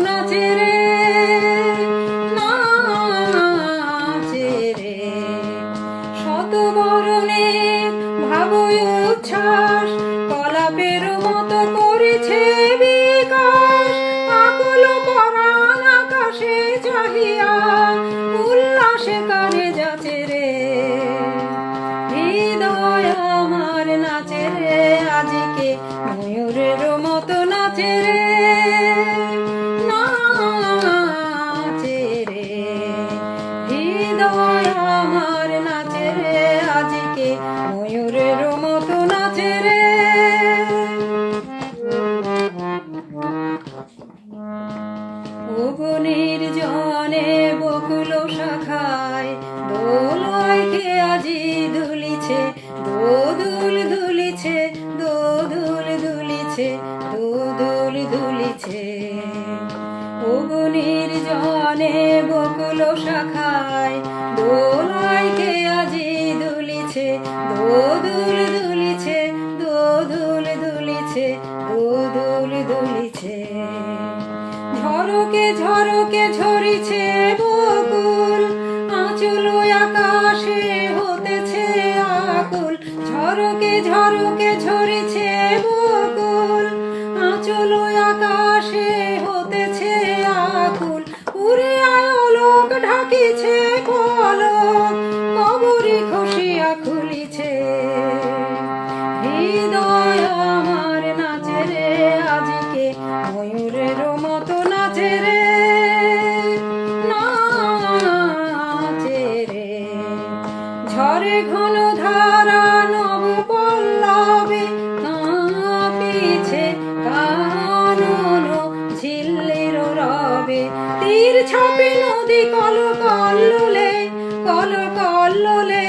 নাচে রে, নাচে রে। শত বরণের ভাবই উচ্ছ্বাস, কলাপের মতো করেছে বিকাশ। আকুল পরাণ আকাশে চাহিয়া উল্লাসে কানে যাচে রে। হৃদয় আমার নাচে রে, আজিকে ময়ূরের মতো নাচে রে, নাচে রে। হৃদয় আমার নাচে রে, আজিকে ময়ূরের মতো নাচে রে। বনের জনে বকুল শাখায় দোলয় কে আজি দুলিছে, দোদুল দুলিছে, দোদুল দুলিছে, দোদুল দুলিছে। বনের জনে বকুল শাখায় দোলয় কে আজি দুলিছে, দোদুল দুলিছে, দোদুল দুলিছে, দোদুল দুলিছে। ঝরকে ঝরকে ঝরিছে বকুল, আঁচল আকাশে হতেছে আকুল। ঝরকে ঝরকে ঝরিছে বকুল, আঁচল আকাশে হতেছে আকুল। উড়ে আলোক ঢাকিছে পলক, কবরী খসিয়া খুলিছে। হৃদয় আমার নাচে রে, আজিকে ময়ূরের মতো নাচে রে, নাচে রে। ঝরে ঘন ধারা নব পল্লবে কাঁপিছে কানন ঝিল্লির রবে। তীর ছাপে নদী কল কল্লোলে, কল কল্লোলে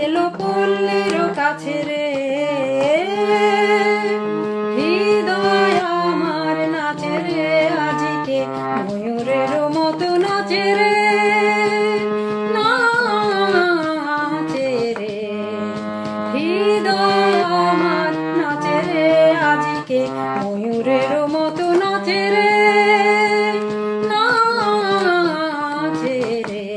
এলো পল্লীর কাছে রে। হৃদয় আমার নাচে রে, আজিকে ময়ূরের মতো নাচে রে, নাচে রে। হৃদয় আমার নাচে রে, আজিকে ময়ূরের মতো নাচে রে, নাচে রে।